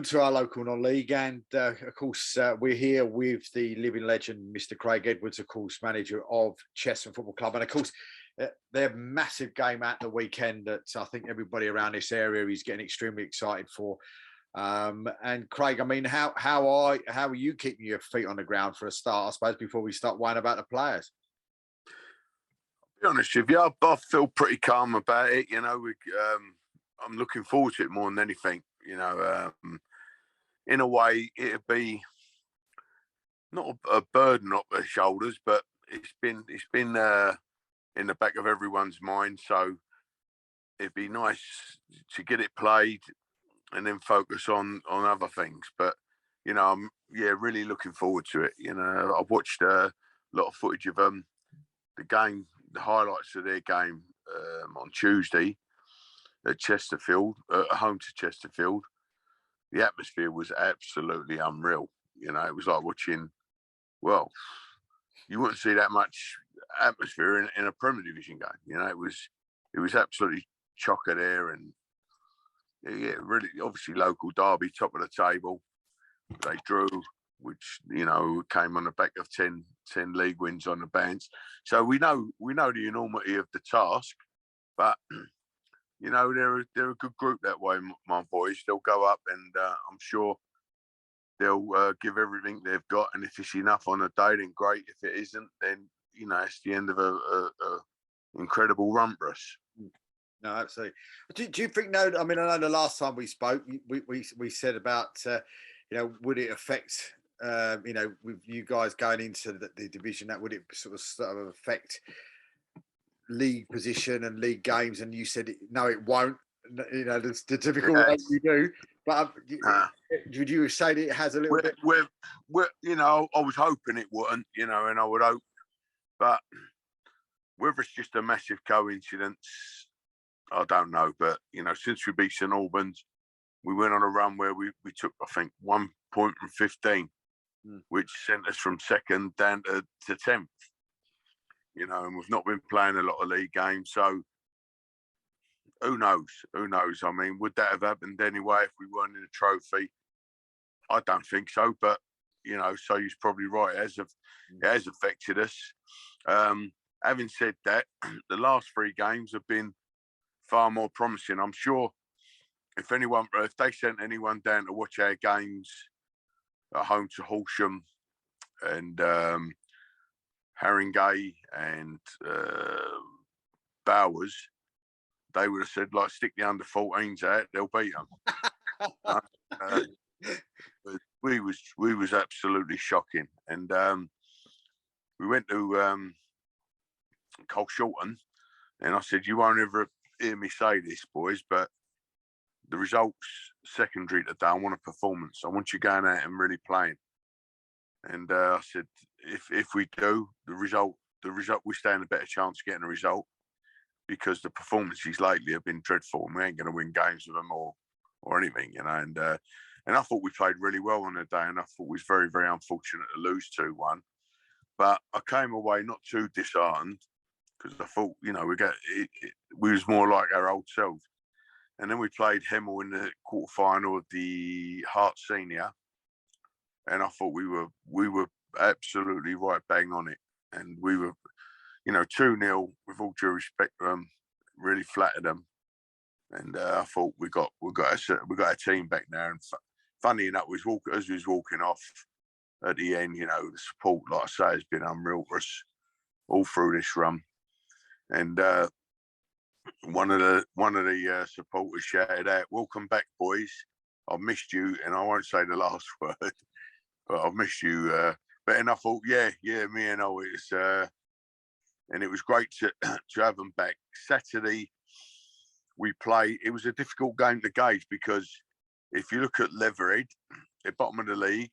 to our local non-league, and of course we're here with the living legend, Mr. Craig Edwards, of course, manager of Cheshunt Football Club, and of course their massive game at the weekend that I think everybody around this area is getting extremely excited for. And Craig, I mean, how are you keeping your feet on the ground for a start, I suppose, before we start whining about the players? To be honest with you, I feel pretty calm about it. You know, I'm looking forward to it more than anything. You know, in a way, it'd be not a burden off their shoulders, but it's been in the back of everyone's mind. So it'd be nice to get it played and then focus on other things. But you know, I'm really looking forward to it. You know, I've watched a lot of footage of the game, the highlights of their game on Tuesday at Chesterfield, home to Chesterfield. The atmosphere was absolutely unreal. You know, it was like watching, well, you wouldn't see that much atmosphere in a Premier Division game. You know, it was absolutely chocker there, and really, obviously local derby, top of the table. They drew, which, you know, came on the back of 10 league wins on the bounce. So we know the enormity of the task, but you know, they're a good group that way, my boys. They'll go up, and I'm sure they'll give everything they've got. And if it's enough on a day, then great. If it isn't, then you know, it's the end of a incredible run for us. No, absolutely. Do you think? No, I mean, I know the last time we spoke, we said about you know, would it affect you know, with you guys going into the division, that would it sort of affect league position and league games? And you said no, it won't. You know, the typical way you do. But would you say that it has a little bit? We're, you know, I was hoping it wouldn't. You know, and I would hope, but whether it's just a massive coincidence, I don't know. But you know, since we beat St Albans, we went on a run where we took, I think, 1 point from 15, which sent us from second down to 10th. You know, and we've not been playing a lot of league games, so who knows? Who knows? I mean, would that have happened anyway if we weren't in a trophy? I don't think so, but you know, so you're probably right. It has affected us. Having said that, the last 3 games have been far more promising. I'm sure if they sent anyone down to watch our games at home to Horsham and Haringey and Bowers, they would have said, like, stick the under-14s out, they'll beat them. We was absolutely shocking. And we went to Cheshunt, and I said, you won't ever hear me say this, boys, but the results secondary today. I want a performance. I want you going out and really playing. And I said, if we do, the result, we stand a better chance of getting a result, because the performances lately have been dreadful, and we ain't going to win games with them or anything, you know. And I thought we played really well on the day, and I thought we was very, very unfortunate to lose 2-1. But I came away not too disheartened, because I thought, you know, we was more like our old selves. And then we played Hemel in the quarterfinal of the Hart Senior, and I thought we were absolutely right bang on it, and we were, you know, 2-0 with all due respect, really flattered them, and I thought we got our team back now. And funny enough, as we was walking off at the end, you know, the support, like I say, has been unreal for us all through this run. And one of the supporters shouted out, "Welcome back, boys. I've missed you," and I won't say the last word, but I've missed you. But then I thought, yeah, me and Otis, and it was great to have them back. Saturday, we played. It was a difficult game to gauge, because if you look at Leverhead, they're bottom of the league,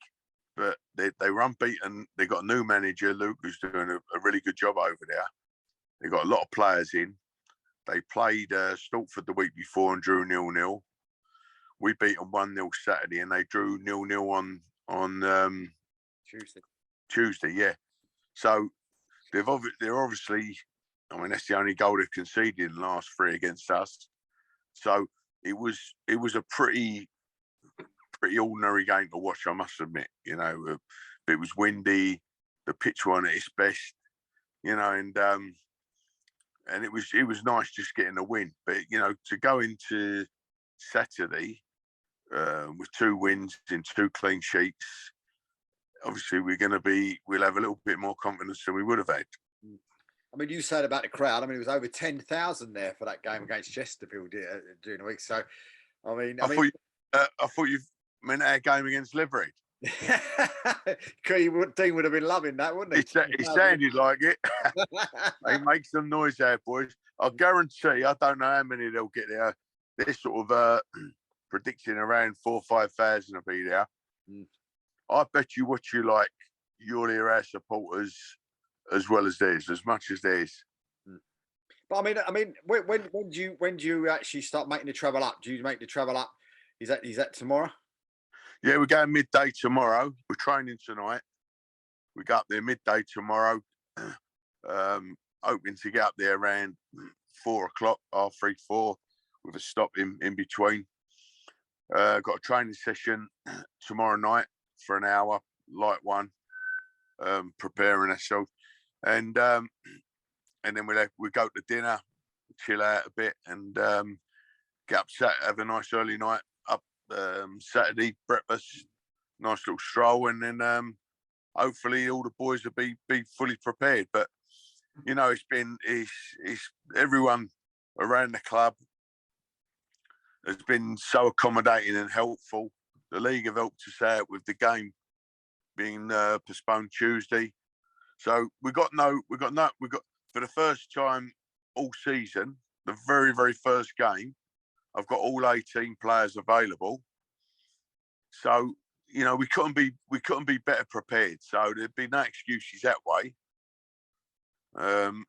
but they were unbeaten. They got a new manager, Luke, who's doing a really good job over there. They got a lot of players in. They played Stalford the week before and drew 0-0. We beat them 1-0 Saturday, and they drew 0-0 on Tuesday, yeah. So they're obviously, I mean, that's the only goal they've conceded in the last 3 against us. So it was a pretty pretty ordinary game to watch, I must admit. You know, it was windy, the pitch wasn't at its best, you know, and it was nice just getting a win. But you know, to go into Saturday with 2 wins in 2 clean sheets, obviously we'll have a little bit more confidence than we would have had. I mean, you said about the crowd. I mean, it was over 10,000 there for that game against Chesterfield during the week. So, I thought you meant our game against Leverett. Dean would have been loving that, wouldn't he? It sounded like it. They make some noise there, boys. I guarantee, I don't know how many they'll get there. They're sort of predicting around 4,000 or 5,000 will be there. I bet you what you like, you'll hear our supporters as well as theirs, as much as theirs. But I mean, when do you actually start making the travel up? Do you make the travel up? Is that tomorrow? Yeah, we're going midday tomorrow. We're training tonight. We go up there midday tomorrow. Hoping to get up there around 4 o'clock, 3:30, 4, with a stop in between. Got a training session tomorrow night for an hour, light one, preparing ourselves, and then we go to dinner, chill out a bit, and get up, have a nice early night up Saturday, breakfast, nice little stroll, and then hopefully all the boys will be fully prepared. But you know, it's everyone around the club has been so accommodating and helpful. The league have helped us out with the game being postponed Tuesday. So we got for the first time all season, the very, very first game, I've got all 18 players available. So, you know, we couldn't be better prepared. So there'd be no excuses that way. You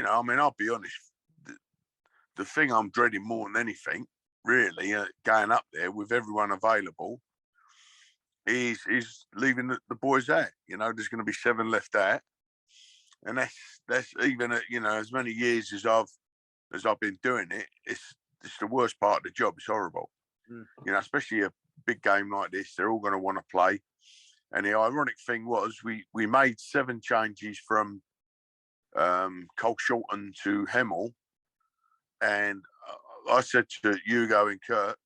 know, I mean, I'll be honest, the thing I'm dreading more than anything, really, going up there with everyone available, is leaving the boys out. You know, there's going to be 7 left out, and that's even at, you know, as many years as I've been doing it, it's the worst part of the job. It's horrible. You know, especially a big game like this, they're all going to want to play. And the ironic thing was, we made 7 changes from Cheshunt to Hemel, and I said to Hugo and Kurt,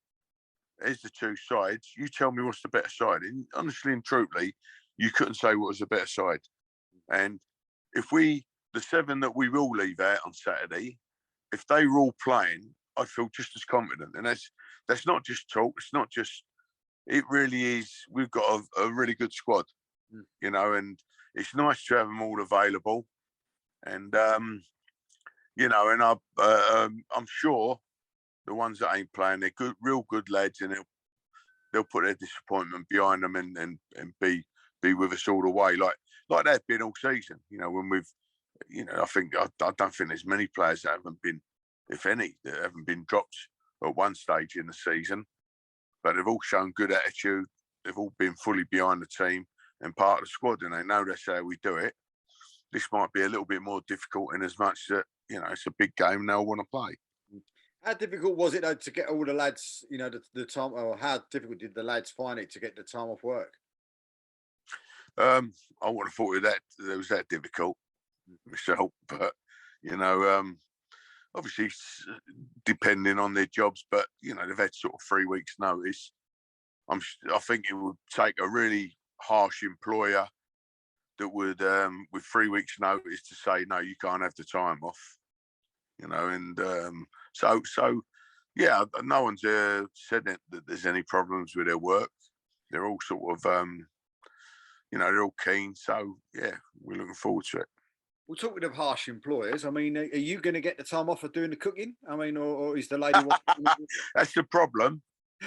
"Here's the 2 sides. You tell me what's the better side." And honestly and truthfully, you couldn't say what was the better side. And if the 7 that we will leave out on Saturday, if they were all playing, I'd feel just as confident. And that's not just talk. It's not just. It really is. We've got a really good squad, you know, and it's nice to have them all available. And you know, and I'm sure the ones that ain't playing, they're good, real good lads, and they'll put their disappointment behind them and be with us all the way, like they've been all season. You know, when we've, you know, I don't think there's many players that haven't been, if any, that haven't been dropped at one stage in the season. But they've all shown good attitude. They've all been fully behind the team and part of the squad, and they know that's how we do it. This might be a little bit more difficult in as much that, you know, it's a big game and they'll want to play. How difficult was it, though, to get all the lads, you know, the time, or how difficult did the lads find it to get the time off work? I wouldn't have thought it was that difficult myself, but, you know, obviously depending on their jobs, but, you know, they've had sort of 3 weeks notice. I think it would take a really harsh employer that would, with 3 weeks notice, to say, no, you can't have the time off, you know. And so yeah, no one's said that there's any problems with their work. They're all sort of, you know, they're all keen. So yeah, we're looking forward to it. Well, talking of harsh employers, I mean, are you going to get the time off for doing the cooking? I mean, or is the lady? That's the problem.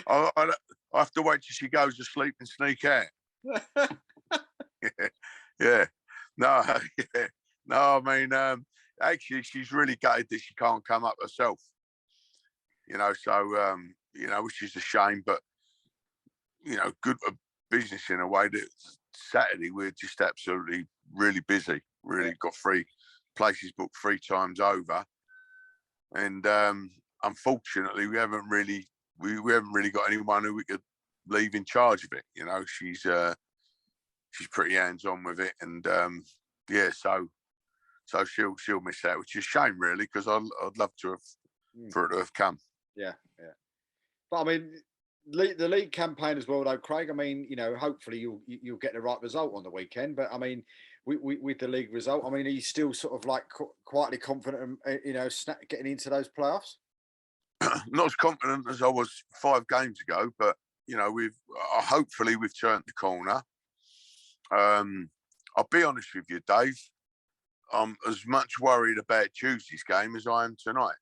I have to wait till she goes to sleep and sneak out. Yeah. No, yeah. No, I mean, actually, she's really gutted that she can't come up herself. You know, so, you know, which is a shame, but, you know, good for business in a way that Saturday we're just absolutely really busy. Really got 3 places booked 3 times over. And unfortunately, we haven't really we haven't really got anyone who we could leave in charge of it. You know, she's pretty hands on with it, and yeah, so she'll miss out, which is a shame really, because I'd love to have for it to have come. Yeah, yeah. But I mean, the league campaign as well, though, Craig. I mean, you know, hopefully you'll get the right result on the weekend. But I mean, with the league result, I mean, are you still sort of like quietly confident, you know, getting into those playoffs? Not as confident as I was 5 games ago, but you know, hopefully we've turned the corner. I'll be honest with you, Dave. I'm as much worried about Tuesday's game as I am tonight.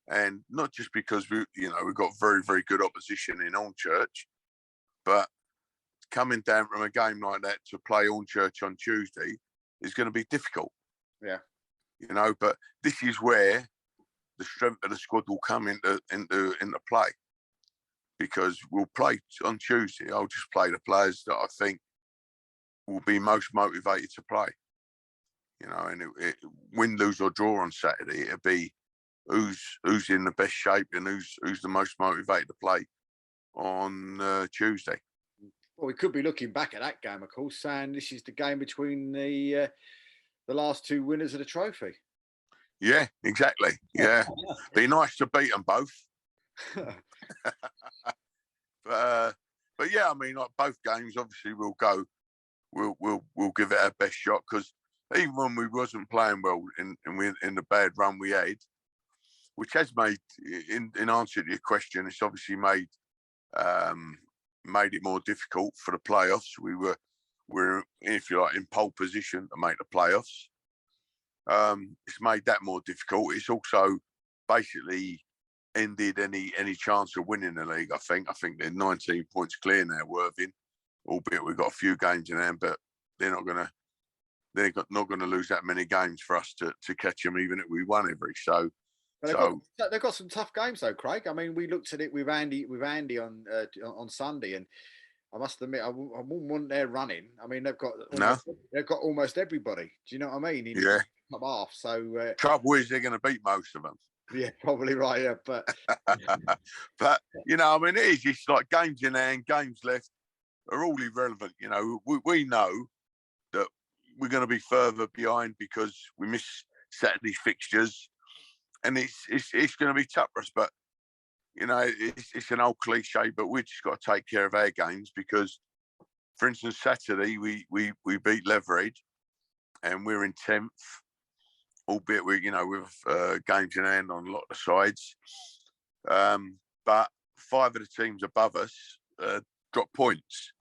And not just because we've got very, very good opposition in Hornchurch, but coming down from a game like that to play Hornchurch on Tuesday is going to be difficult. Yeah. You know, but this is where the strength of the squad will come into play, because we'll play on Tuesday. I'll just play the players that I think will be most motivated to play. You know, and win, lose or draw on Saturday, it'll be who's in the best shape and who's the most motivated to play on Tuesday. Well, we could be looking back at that game, of course, saying this is the game between the last 2 winners of the trophy. Yeah, exactly. Yeah, be nice to beat them both. But yeah, I mean, like both games, obviously we'll give it our best shot, because even when we wasn't playing well in the bad run we had, which has made, in answer to your question, it's obviously made it more difficult for the playoffs. We're, if you like, in pole position to make the playoffs. It's made that more difficult. It's also basically ended any chance of winning the league. I think they're 19 points clear now, Worthing, albeit we've got a few games in hand, but they're not going to lose that many games for us to catch them, even if we won every. So they've got some tough games though, Craig. I mean, we looked at it with Andy on Sunday, and I must admit, I wouldn't want their running. I mean, they've got almost everybody. Do you know what I mean? In yeah. Top half. So trouble is they're going to beat most of them. Yeah, probably right. Yeah, but you know, I mean, it is. It's like games in hand, games left are all irrelevant. You know, we know that we're going to be further behind because we miss Saturday's fixtures, and it's going to be tough for us. But you know, it's an old cliche, but we just got to take care of our games, because, for instance, Saturday we beat Leverhead, and we're in 10th, albeit with games in hand on a lot of the sides. But 5 of the teams above us drop points,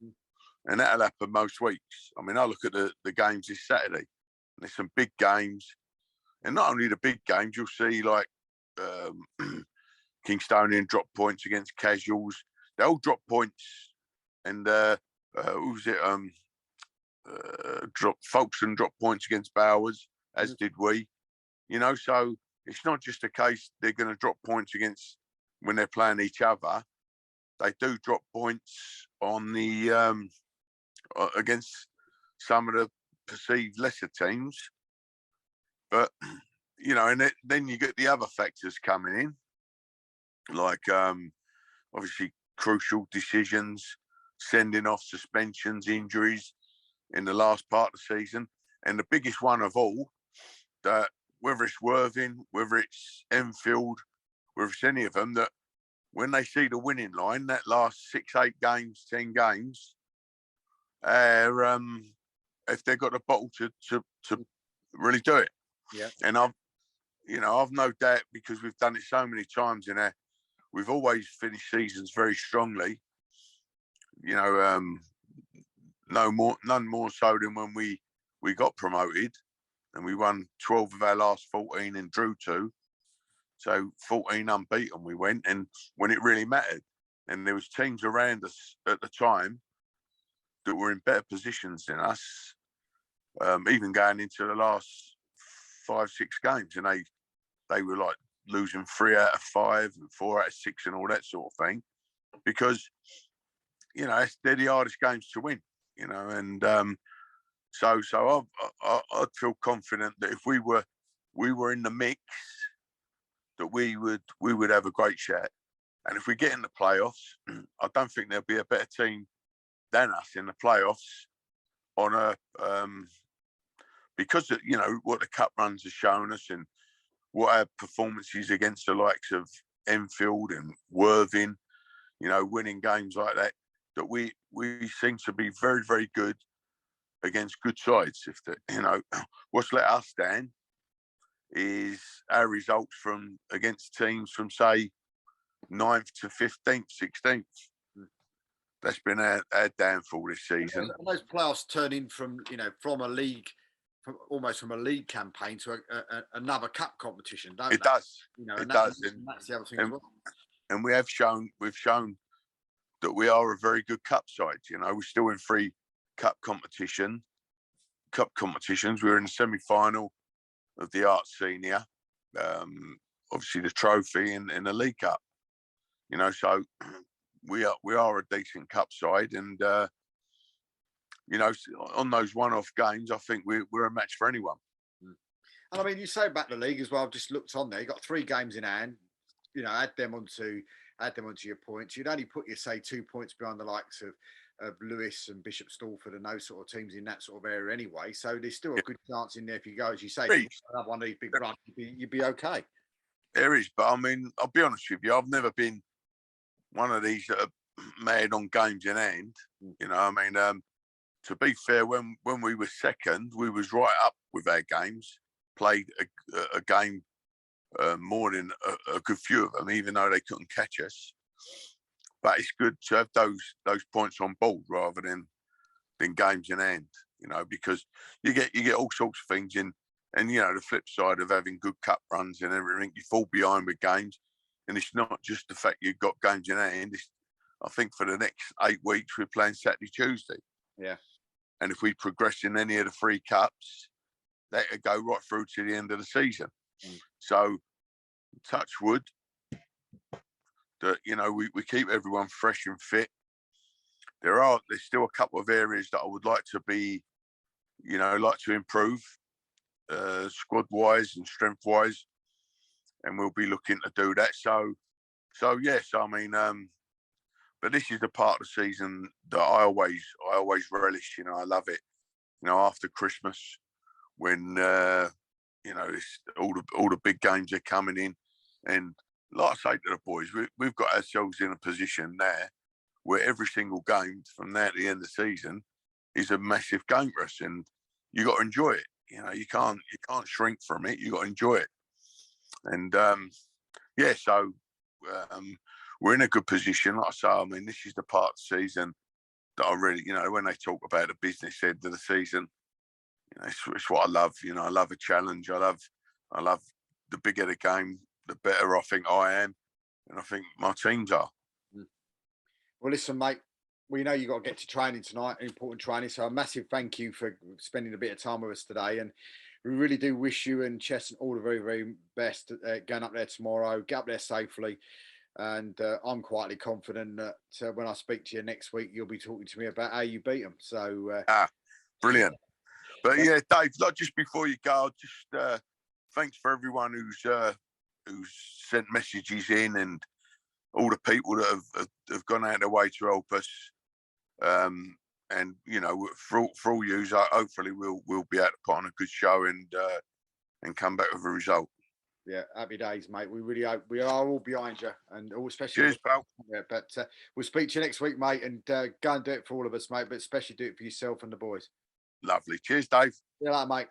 and that'll happen most weeks. I mean, I look at the games this Saturday, and there's some big games, and not only the big games, you'll see like Kingstonian drop points against Casuals. They all drop points, and Folkestone dropped points against Bowers, as did we. You know, so it's not just a case they're going to drop points against when they're playing each other. They do drop points on the against some of the perceived lesser teams. But you know, and then you get the other factors coming in, like obviously crucial decisions, sending off, suspensions, injuries in the last part of the season, and the biggest one of all, that whether it's Worthing, whether it's Enfield, whether it's any of them, that when they see the winning line, that last 6, 8 games, 10 games, if they've got the bottle to really do it. Yeah. And I've no doubt, because we've done it so many times in there, we've always finished seasons very strongly. You know, none more so than when we got promoted, and we won 12 of our last 14 and drew 2. So 14 unbeaten we went, and when it really mattered. And there was teams around us at the time that were in better positions than us, even going into the last 5, 6 games. And they were like losing 3 out of 5 and 4 out of 6 and all that sort of thing. Because, you know, they're the hardest games to win, you know. And so I'd feel confident that if we were in the mix, that we would have a great shot. And if we get in the playoffs, I don't think there'll be a better team than us in the playoffs on a because of, what the cup runs have shown us and what our performances against the likes of Enfield and Worthing, winning games like that, that we seem to be very, very good against good sides. If what's let us down is our results from against teams from say 9th to 15th, 16th. That's been our downfall this season. And those playoffs turn in from from a league, almost from a league campaign to another cup competition, don't it they? does. And does. And that's the other thing as well. And we've shown that we are a very good cup side. We're still in 3 cup competitions. We were in the semi-final of the Arts Senior, obviously the trophy in the League Cup. So we are a decent cup side, and on those one-off games, I think we're a match for anyone. And I mean, you say about the league as well. I've just looked on there. You got 3 games in hand. Add them onto your points. You'd only put 2 points behind the likes of Lewis and Bishop Stortford and those sort of teams in that sort of area anyway. So there's still a good chance in there if you go, as you say, if you have one of these big runs, you'd be okay. There is, but I mean, I'll be honest with you. I've never been one of these that are mad on games in hand. To be fair, when we were second, we was right up with our games. Played a game more than a good few of them, even though they couldn't catch us. But it's good to have those points on board rather than games in hand, because you get all sorts of things in. And, the flip side of having good cup runs and everything, you fall behind with games. And it's not just the fact you've got games in hand. I think for the next 8 weeks, we're playing Saturday, Tuesday. Yeah. And if we progress in any of the 3 cups, that could go right through to the end of the season. So, touch wood, that, we keep everyone fresh and fit. There's still a couple of areas that I would like to be, like to improve, squad-wise and strength-wise. And we'll be looking to do that. So yes, I mean, but this is the part of the season that I always relish. I love it. After Christmas, when it's all the big games are coming in, and like I say to the boys, we've got ourselves in a position there where every single game from now to the end of the season is a massive game for us, and you got to enjoy it. You can't shrink from it. You got to enjoy it. And so we're in a good position. Like I say, I mean, this is the part of the season that I really, when they talk about the business end of the season, it's what I love. I love a challenge. I love the bigger the game, the better I think I am, and I think my teams are. Well, listen, mate, we know you got to get to training tonight, important training. So a massive thank you for spending a bit of time with us today. And we really do wish you and Cheshunt all the very, very best going up there tomorrow. Get up there safely. And I'm quietly confident that when I speak to you next week, you'll be talking to me about how you beat them. So brilliant. But yeah, Dave, just before you go, just thanks for everyone who's sent messages in, and all the people that have gone out of their way to help us. And for all yous, hopefully we'll be able to put on a good show and come back with a result. Yeah, happy days, mate. We really hope. We are all behind you, and all especially. Cheers, pal. Yeah, but we'll speak to you next week, mate, and go and do it for all of us, mate. But especially do it for yourself and the boys. Lovely. Cheers, Dave. See you later, mate.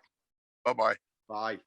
Bye-bye. Bye.